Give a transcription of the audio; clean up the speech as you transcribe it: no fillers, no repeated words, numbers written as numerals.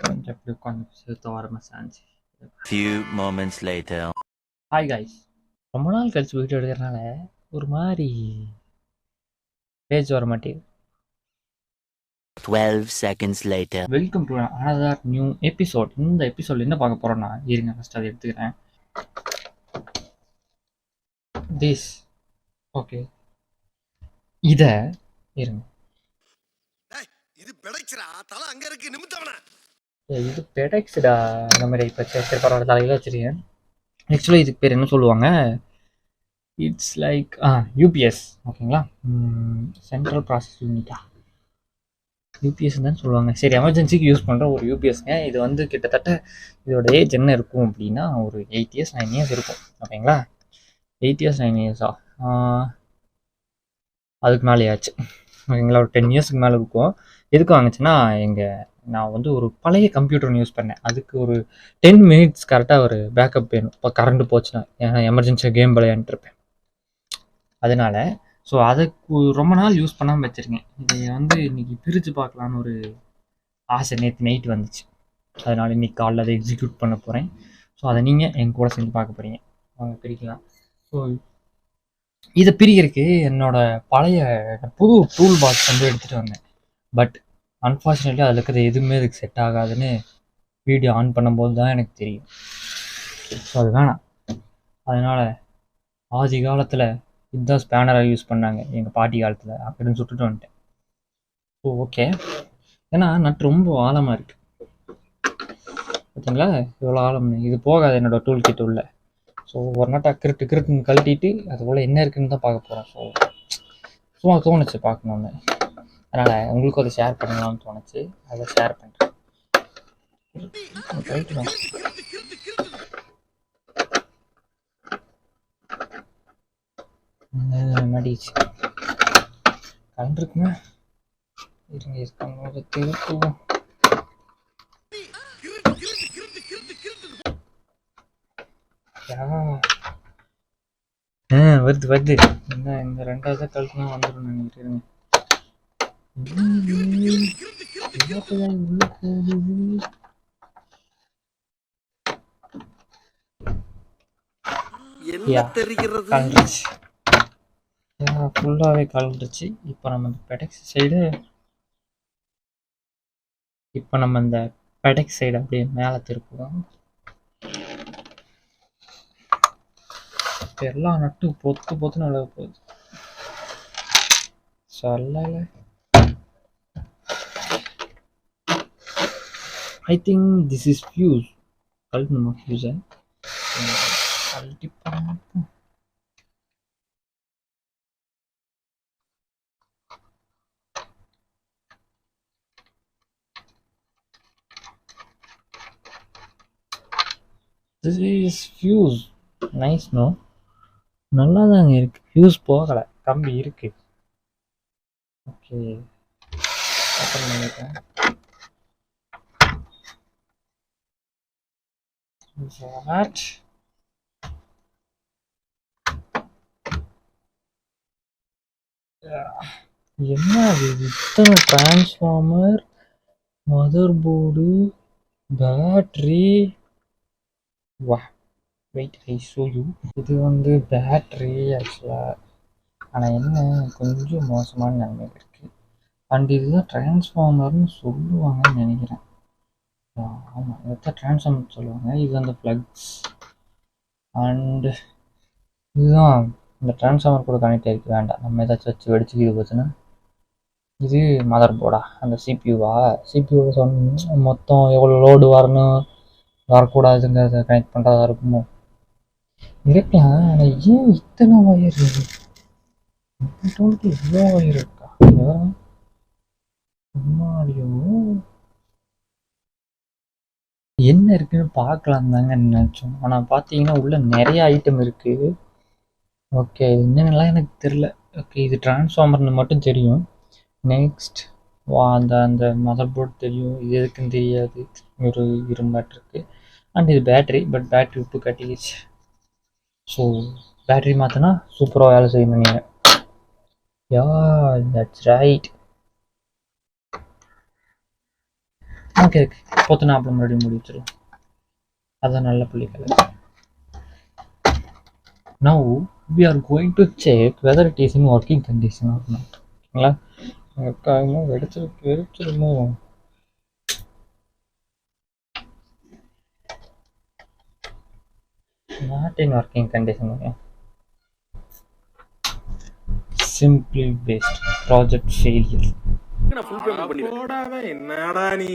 கொஞ்சம் அப்படி உட்காந்து சேர்த்து வரமா சாஞ்சி. Few moments later. Hi guys, ரொம்ப நாள் கழிச்சு வீடியோ எடுக்கிறனால ஒரு மாதிரி பேஜ் வர மாட்டேங்குது. 12 seconds later. Welcome to another new episode. இந்த எபிசோட் என்ன பார்க்க போறோம்னா, இருங்க ஃபர்ஸ்ட் அதை எடுத்துக்கிறேன். திஸ் ஓகே, இத இருங்க, இது பெடக்ஸ்டா தல அங்க இருக்கு நிமித்தவன. இது பெடெக்ஸ்டா. இந்த மாதிரி இப்போ சரி பரவாயில்ல, தலையில வச்சிருக்கேன். ஆக்சுவலாக இதுக்கு பேர் என்ன சொல்லுவாங்க, இட்ஸ் லைக் யூபிஎஸ். ஓகேங்களா, சென்ட்ரல் ப்ராசஸ் யூனிட்டா, யூபிஎஸ் தான் சொல்லுவாங்க. சரி, எமர்ஜென்சிக்கு யூஸ் பண்ணுற ஒரு யூபிஎஸ்ங்க. இது வந்து கிட்டத்தட்ட இதோட ஏஜ் என்ன இருக்கும் அப்படின்னா, ஒரு 8 இயர்ஸ் 9 இயர்ஸ் இருக்கும். ஓகேங்களா, 8 இயர்ஸ் 9 இயர்ஸா, அதுக்கு மேலேயாச்சு. ஓகேங்களா, ஒரு 10 இயர்ஸ்க்கு மேலே இருக்கும். எதுக்கு வாங்குச்சுன்னா, நான் வந்து ஒரு பழைய கம்ப்யூட்டர் யூஸ் பண்ணேன். அதுக்கு ஒரு 10 மினிட்ஸ் கரெக்டாக ஒரு பேக்கப் வேணும். இப்போ கரண்ட் போச்சுன்னா, ஏன்னா எமர்ஜென்சியாக கேம் விளையாண்டுருப்பேன். அதனால ஸோ அதை ரொம்ப நாள் யூஸ் பண்ணாமல் வச்சுருக்கேன். இதை வந்து இன்றைக்கி பிரித்து பார்க்கலான்னு ஒரு ஆசை நேற்று நைட் வந்துச்சு. அதனால் இன்றைக்கி காலைல அதை எக்ஸிக்யூட் பண்ண போகிறேன். ஸோ அதை நீங்கள் என் கூட சேர்ந்து பார்க்க போகிறீங்க. அவங்க பிரிக்கலாம். ஸோ இதை பிரிக்கிறதுக்கு என்னோடய பழைய புது டூல் பாக்ஸ் வந்து எடுத்துகிட்டு வந்தேன். பட் அன்ஃபார்ச்சுனேட்லி அதில் இருக்கிறது எதுவுமே அதுக்கு செட் ஆகாதுன்னு வீடியோ ஆன் பண்ணும்போது தான் எனக்கு தெரியும். ஸோ அது வேணாம். அதனால் ஆதி காலத்தில் இதுதான் ஸ்பேனராக யூஸ் பண்ணாங்க எங்கள் பாட்டி காலத்தில் அப்படின்னு சுட்டுட்டு வந்துட்டேன். ஸோ ஓகே, ஏன்னா நட்டு ரொம்ப ஆழமாக இருக்குது. பார்த்தீங்களா இவ்வளோ ஆழம். இது போகாது என்னோடய டூல் கிட்ட உள்ள. ஸோ ஒரு நாட்டை கிருட்டுன்னு கழட்டிட்டு அது போல் என்ன இருக்குன்னு தான் பார்க்க போகிறோம். ஸோ சும்மா தோணுச்சு பார்க்கணுன்னு, அதனால் உங்களுக்கும் அதை ஷேர் பண்ணலாம்னு தோணுச்சு. அதை ஷேர் பண்ணுறேன். ரைட்டு தான். நடிச்சு கரண்ட் இருக்குங்க. இருங்க, இருக்காங்க திருப்புவோம். வருது இந்த ரெண்டாவது கழுத்துனா வந்துடும் நினைக்கிறேன். கலந்துருச்சு, ஃபுல்லாகவே கலந்துருச்சு. இப்போ நம்ம இந்த பெடெக்ஸ் சைடு அப்படியே மேலே திருப்புவோம். எல்லா நட்டும் பொத்துன்னு அழக போகுது. சொல்லல, I think this is fuse. கழட்டணுமா ஃபியூஸை? கழட்டி பார்ப்போம். This is fuse. Nice. No, நல்லா தாங்க இருக்கு. ஃபியூஸ் போகலை, கம்பி இருக்கு. ஓகே, ஓப்பன் பண்ணிட்டேன். என்ன அது இத்தனை டிரான்ஸ்ஃபார்மர், மதர் போர்டு, பேட்ரி. வா, வெயிட், ஐ ஷோ யூ. இது வந்து பேட்ரி ஆக்சுவலாக, ஆனால் என்ன கொஞ்சம் மோசமான நிலைமையில் இருக்குது. அண்ட் இதுதான் டிரான்ஸ்ஃபார்மர்னு சொல்லுவாங்கன்னு நினைக்கிறேன். ஆமாம், இதைத்தான் டிரான்ஸ்ஃபார்மர் சொல்லுவாங்க. இது அந்த ப்ளக்ஸ் அண்டு இதுதான் இந்த டிரான்ஸ்ஃபார்மர் கூட கனெக்ட் ஆகிருக்கு. வேண்டாம், நம்ம ஏதாச்சும் வச்சு வெடிச்சுக்கிது போச்சுன்னா. இது மதர் போர்டா, அந்த சிபியூவை மொத்தம் எவ்வளோ லோடு வரக்கூடாதுங்கிறத கனெக்ட் பண்ணுறதா இருக்குமோ இருக்கலாம். ஆனால் ஏன் இத்தனை ஒயர் இவ்வளோ ஒயர் இருக்கா? முன்னாடியும் என்ன இருக்குன்னு பார்க்கலாம் தாங்க நினச்சோம். ஆனால் பார்த்தீங்கன்னா உள்ள நிறைய ஐட்டம் இருக்குது. ஓகே, என்னென்னலாம் எனக்கு தெரில. ஓகே, இது டிரான்ஸ்ஃபார்மர்னு மட்டும் தெரியும். நெக்ஸ்ட் அந்த மதர் போர்டு தெரியும், இது எதுக்குன்னு தெரியாது. ஒரு இரும்பாட் இருக்குது. அண்ட் இது பேட்ரி, பட் பேட்ரி உப்பு கட்டிக்கிச்சு. ஸோ பேட்ரி மாற்றினா சூப்பராக வேலை செய்யணும் நீங்கள். யா, தட்ஸ் ரைட். ஓகே பொத்துனாப்புல மறுபடியும் முடி வச்சிடலாம். அதான் நல்ல புள்ளி colour. Now we are going to check whether it is in working condition or not. ஓகேங்களா? காயமோ வெடிச்சிருமோ? Not in working condition. Okay. Simply waste. Project failure. என்னடா நீ